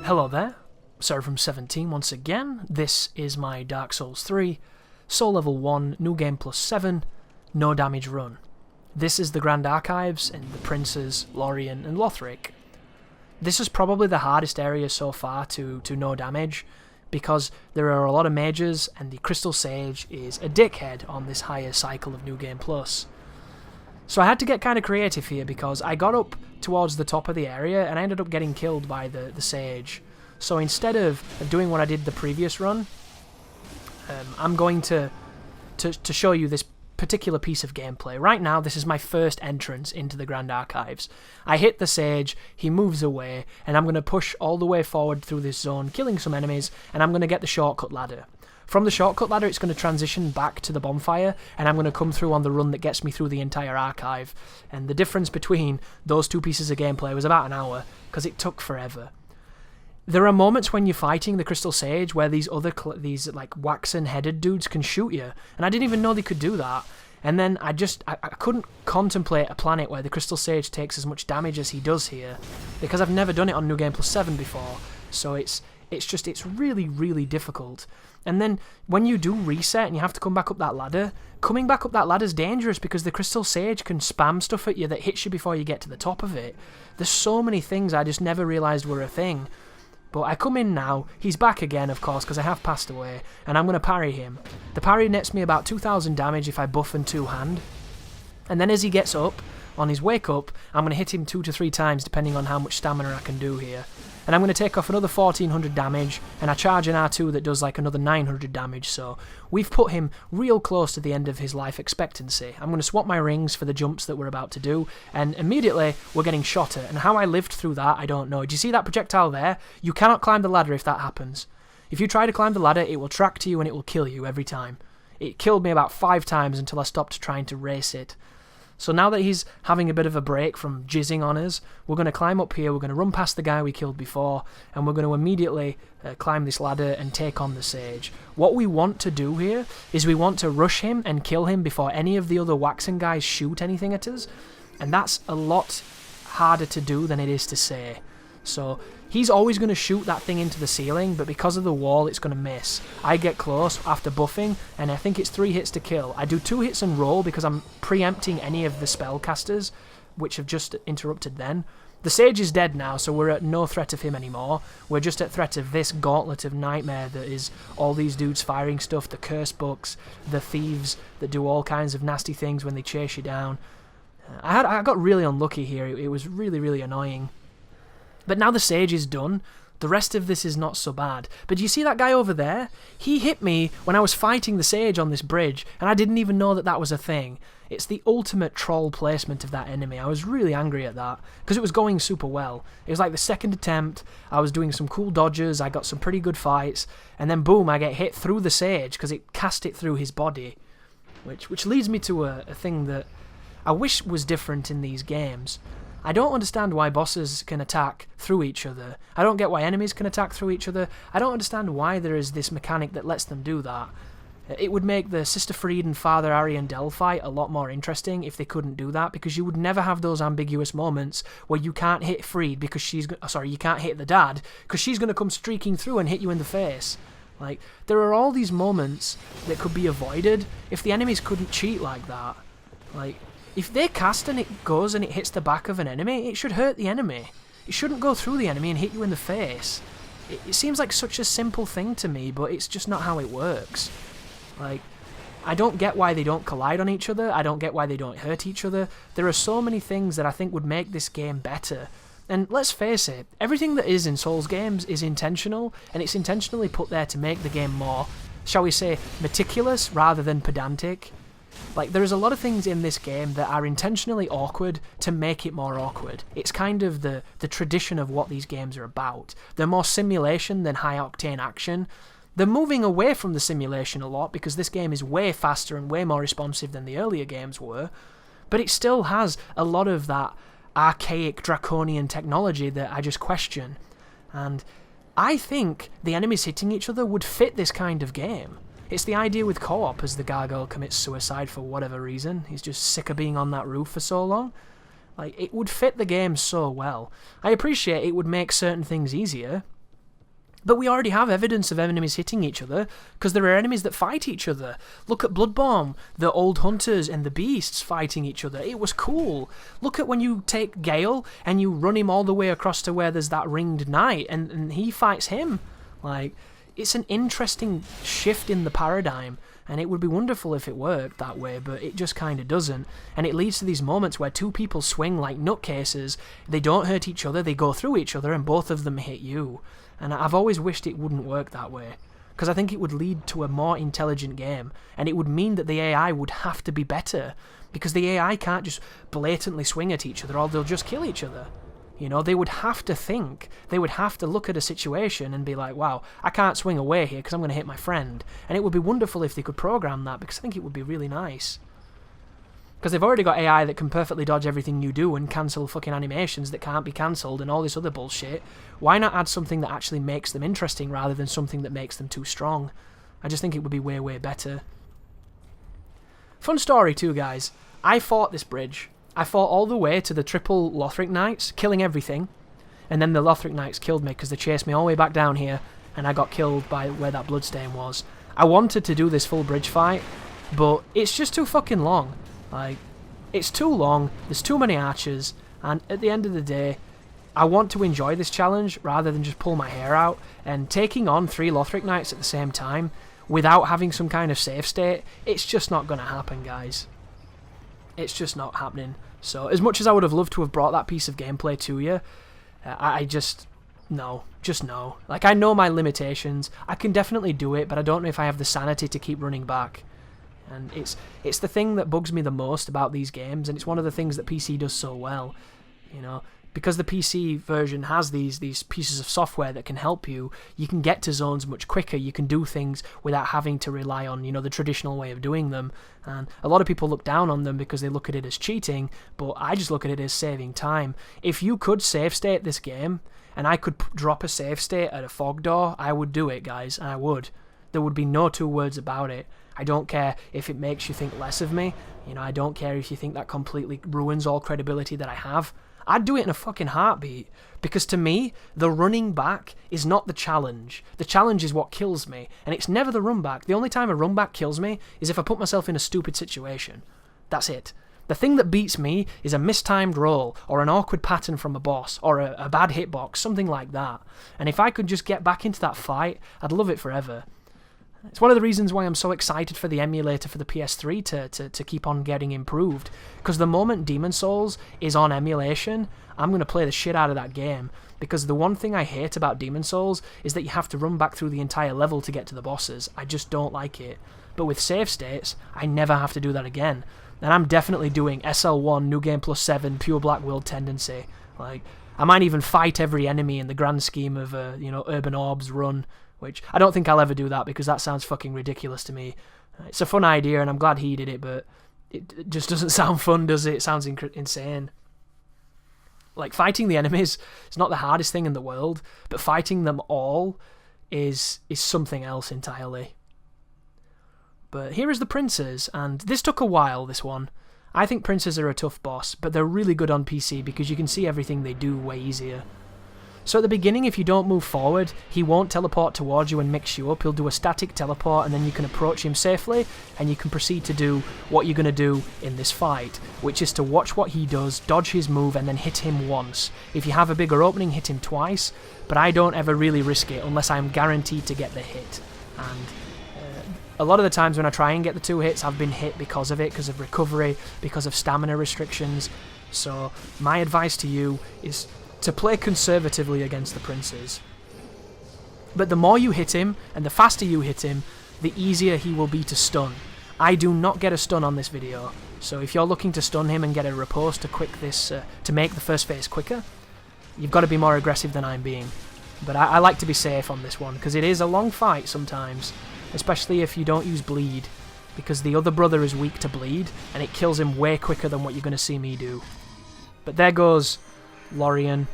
Hello there, Sarah from 17 once again. This is my Dark Souls 3, Soul Level 1, New Game Plus 7, No Damage run. This is the Grand Archives and the Princes, Lorian and Lothric. This is probably the hardest area so far to no damage, because there are a lot of mages and the Crystal Sage is a dickhead on this higher cycle of New Game Plus. So I had to get kind of creative here because I got up towards the top of the area and I ended up getting killed by the Sage. So instead of doing what I did the previous run, I'm going to show you this particular piece of gameplay. Right now, this is my first entrance into the Grand Archives. I hit the Sage, he moves away, and I'm going to push all the way forward through this zone, killing some enemies, and I'm going to get the shortcut ladder. From the shortcut ladder, it's going to transition back to the bonfire, and I'm going to come through on the run that gets me through the entire archive. And the difference between those two pieces of gameplay was about an hour, because it took forever. There are moments when you're fighting the Crystal Sage where these like waxen-headed dudes can shoot you, and I didn't even know they could do that. And then I couldn't contemplate a planet where the Crystal Sage takes as much damage as he does here, because I've never done it on New Game Plus 7 before. So it's really, really difficult. And then when you do reset and you have to come back up that ladder, coming back up that ladder is dangerous because the Crystal Sage can spam stuff at you that hits you before you get to the top of it. There's so many things I just never realised were a thing. But I come in now, he's back again of course because I have passed away, and I'm going to parry him. The parry nets me about 2,000 damage if I buff and two-hand. And then as he gets up, on his wake up, I'm going to hit him 2 to 3 times depending on how much stamina I can do here. And I'm going to take off another 1,400 damage, and I charge an R2 that does like another 900 damage, so we've put him real close to the end of his life expectancy. I'm going to swap my rings for the jumps that we're about to do, and immediately we're getting shot at, and how I lived through that, I don't know. Did you see that projectile there? You cannot climb the ladder if that happens. If you try to climb the ladder, it will track to you and it will kill you every time. It killed me about 5 times until I stopped trying to race it. So now that he's having a bit of a break from jizzing on us, we're going to climb up here, we're going to run past the guy we killed before, and we're going to immediately climb this ladder and take on the Sage. What we want to do here is we want to rush him and kill him before any of the other waxen guys shoot anything at us, and that's a lot harder to do than it is to say. So he's always going to shoot that thing into the ceiling, but because of the wall it's going to miss. I get close after buffing, and I think it's 3 hits to kill. I do 2 hits and roll because I'm preempting any of the spellcasters, which have just interrupted then. The Sage is dead now, so we're at no threat of him anymore. We're just at threat of this gauntlet of nightmare that is all these dudes firing stuff, the curse books, the thieves that do all kinds of nasty things when they chase you down. I got really unlucky here. It was really, really annoying. But now the Sage is done, the rest of this is not so bad. But do you see that guy over there? He hit me when I was fighting the Sage on this bridge, and I didn't even know that that was a thing. It's the ultimate troll placement of that enemy. I was really angry at that, because it was going super well. It was like the second attempt, I was doing some cool dodges, I got some pretty good fights, and then boom, I get hit through the Sage, because it cast it through his body. Which leads me to a thing that I wish was different in these games. I don't understand why bosses can attack through each other. I don't get why enemies can attack through each other. I don't understand why there is this mechanic that lets them do that. It would make the Sister Fried and Father Ariandel fight a lot more interesting if they couldn't do that, because you would never have those ambiguous moments where you can't hit Fried because you can't hit the dad because she's going to come streaking through and hit you in the face. Like, there are all these moments that could be avoided if the enemies couldn't cheat like that. Like, if they cast and it goes and it hits the back of an enemy, it should hurt the enemy. It shouldn't go through the enemy and hit you in the face. It seems like such a simple thing to me, but it's just not how it works. Like, I don't get why they don't collide on each other. I don't get why they don't hurt each other. There are so many things that I think would make this game better. And let's face it, everything that is in Souls games is intentional, and it's intentionally put there to make the game more, shall we say, meticulous rather than pedantic. Like, there's a lot of things in this game that are intentionally awkward to make it more awkward. It's kind of the tradition of what these games are about. They're more simulation than high-octane action. They're moving away from the simulation a lot because this game is way faster and way more responsive than the earlier games were, but it still has a lot of that archaic draconian technology that I just question. And I think the enemies hitting each other would fit this kind of game. It's the idea with co-op as the gargoyle commits suicide for whatever reason. He's just sick of being on that roof for so long. Like, it would fit the game so well. I appreciate it would make certain things easier, But we already have evidence of enemies hitting each other, because there are enemies that fight each other. Look at Bloodborne, the old hunters and the beasts fighting each other. It was cool. Look at when you take Gale and you run him all the way across to where there's that ringed knight, and he fights him. Like, it's an interesting shift in the paradigm, and it would be wonderful if it worked that way, but it just kind of doesn't. And it leads to these moments where two people swing like nutcases, they don't hurt each other, they go through each other, and both of them hit you. And I've always wished it wouldn't work that way, because I think it would lead to a more intelligent game, and it would mean that the AI would have to be better, because the AI can't just blatantly swing at each other or they'll just kill each other. You know, they would have to think, they would have to look at a situation and be like, wow, I can't swing away here because I'm going to hit my friend. And it would be wonderful if they could program that, because I think it would be really nice. Because they've already got AI that can perfectly dodge everything you do and cancel fucking animations that can't be cancelled and all this other bullshit. Why not add something that actually makes them interesting rather than something that makes them too strong? I just think it would be way, way better. Fun story too, guys. I fought this bridge. I fought all the way to the triple Lothric Knights, killing everything. And then the Lothric Knights killed me because they chased me all the way back down here and I got killed by where that bloodstain was. I wanted to do this full bridge fight, but it's just too fucking long. Like, it's too long, there's too many archers, and at the end of the day, I want to enjoy this challenge rather than just pull my hair out, and taking on 3 Lothric Knights at the same time, without having some kind of save state, it's just not going to happen, guys. It's just not happening. So, as much as I would have loved to have brought that piece of gameplay to you, I just... no. Just no. Like, I know my limitations, I can definitely do it, but I don't know if I have the sanity to keep running back. And it's the thing that bugs me the most about these games, and it's one of the things that PC does so well, you know, because the PC version has these pieces of software that can help you. You can get to zones much quicker, you can do things without having to rely on, you know, the traditional way of doing them, and a lot of people look down on them because they look at it as cheating, but I just look at it as saving time. If you could save state this game, and I could drop a save state at a fog door, I would do it, guys, I would. There would be no two words about it. I don't care if it makes you think less of me. You know, I don't care if you think that completely ruins all credibility that I have. I'd do it in a fucking heartbeat. Because to me, the running back is not the challenge. The challenge is what kills me. And it's never the run back. The only time a run back kills me is if I put myself in a stupid situation. That's it. The thing that beats me is a mistimed roll, or an awkward pattern from a boss, or a bad hitbox, something like that. And if I could just get back into that fight, I'd love it forever. It's one of the reasons why I'm so excited for the emulator for the PS3 to keep on getting improved. Because the moment Demon's Souls is on emulation, I'm going to play the shit out of that game. Because the one thing I hate about Demon's Souls is that you have to run back through the entire level to get to the bosses. I just don't like it. But with save states, I never have to do that again. And I'm definitely doing SL1 NG+7 pure Black World tendency. Like, I might even fight every enemy in the grand scheme of you know, Urban Orbs run. Which, I don't think I'll ever do that because that sounds fucking ridiculous to me. It's a fun idea and I'm glad he did it, but it just doesn't sound fun, does it? It sounds insane. Like, fighting the enemies is not the hardest thing in the world, but fighting them all is something else entirely. But here is the princes, and this took a while, this one. I think princes are a tough boss, but they're really good on PC because you can see everything they do way easier. So at the beginning, if you don't move forward, he won't teleport towards you and mix you up. He'll do a static teleport, and then you can approach him safely, and you can proceed to do what you're going to do in this fight, which is to watch what he does, dodge his move, and then hit him once. If you have a bigger opening, hit him twice, but I don't ever really risk it unless I'm guaranteed to get the hit. And a lot of the times when I try and get the 2 hits, I've been hit because of it, because of recovery, because of stamina restrictions. So my advice to you is to play conservatively against the princes. But the more you hit him, and the faster you hit him, the easier he will be to stun. I do not get a stun on this video, so if you're looking to stun him and get a riposte to make the first phase quicker, you've got to be more aggressive than I'm being. But I like to be safe on this one, because it is a long fight sometimes, especially if you don't use bleed, because the other brother is weak to bleed, and it kills him way quicker than what you're going to see me do. But there goes Lorian,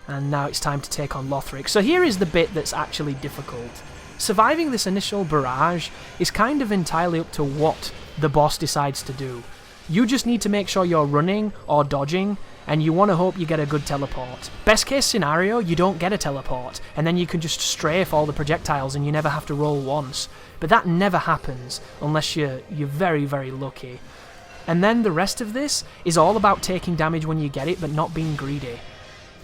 and now it's time to take on Lothric. So here is the bit that's actually difficult. Surviving this initial barrage is kind of entirely up to what the boss decides to do. You just need to make sure you're running or dodging, and you want to hope you get a good teleport. Best case scenario, you don't get a teleport, and then you can just strafe all the projectiles and you never have to roll once. But that never happens unless you're very, very lucky. And then the rest of this is all about taking damage when you get it, but not being greedy.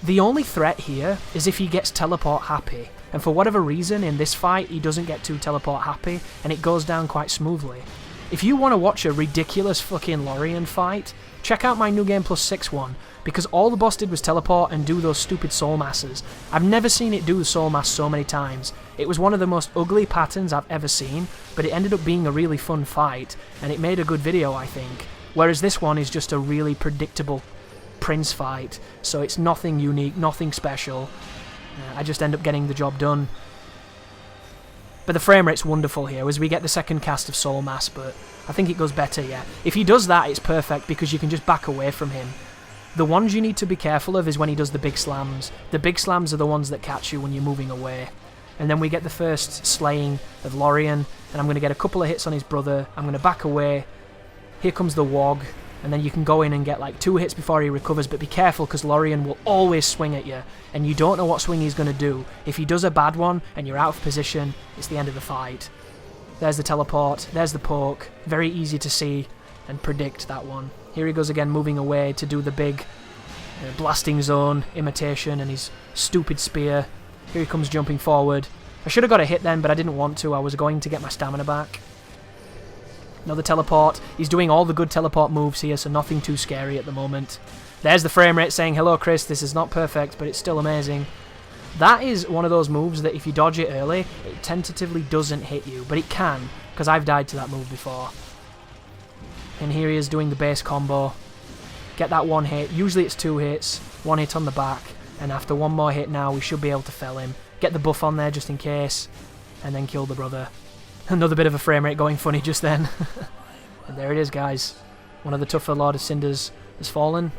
The only threat here is if he gets teleport happy, and for whatever reason in this fight he doesn't get too teleport happy, and it goes down quite smoothly. If you want to watch a ridiculous fucking Lorian fight, check out my New Game Plus 6 one, because all the boss did was teleport and do those stupid soul masses. I've never seen it do the soul mass so many times. It was one of the most ugly patterns I've ever seen, but it ended up being a really fun fight, and it made a good video, I think. Whereas this one is just a really predictable Prince fight, so it's nothing unique, nothing special. I just end up getting the job done. But the frame rate's wonderful here as we get the second cast of Soul Mass, but I think it goes better, yeah. If he does that, it's perfect because you can just back away from him. The ones you need to be careful of is when he does the big slams. The big slams are the ones that catch you when you're moving away. And then we get the first slaying of Lorian, and I'm going to get a couple of hits on his brother. I'm going to back away. Here comes the Wog, and then you can go in and get like 2 hits before he recovers, but be careful because Lorian will always swing at you, and you don't know what swing he's going to do. If he does a bad one and you're out of position, it's the end of the fight. There's the teleport, there's the poke, very easy to see and predict that one. Here he goes again, moving away to do the big blasting zone imitation and his stupid spear. Here he comes jumping forward. I should have got a hit then, but I didn't want to. I was going to get my stamina back. Another teleport. He's doing all the good teleport moves here, so nothing too scary at the moment. There's the frame rate saying, hello Chris, this is not perfect, but it's still amazing. That is one of those moves that if you dodge it early, it tentatively doesn't hit you, but it can, because I've died to that move before. And here he is doing the base combo. Get that 1 hit. Usually it's 2 hits, 1 hit on the back, and after 1 more hit now, we should be able to fell him. Get the buff on there just in case, and then kill the brother. Another bit of a frame rate going funny just then. And there it is, guys. One of the tougher Lord of Cinders has fallen.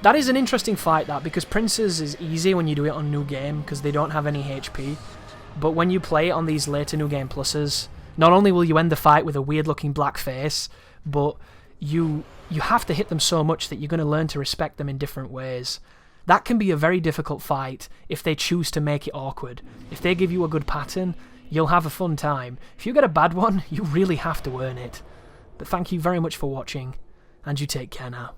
That is an interesting fight, that, because Princes is easy when you do it on New Game, because they don't have any HP. But when you play it on these later New Game Pluses, not only will you end the fight with a weird-looking black face, but you have to hit them so much that you're going to learn to respect them in different ways. That can be a very difficult fight if they choose to make it awkward. If they give you a good pattern, you'll have a fun time. If you get a bad one, you really have to earn it. But thank you very much for watching, and you take care now.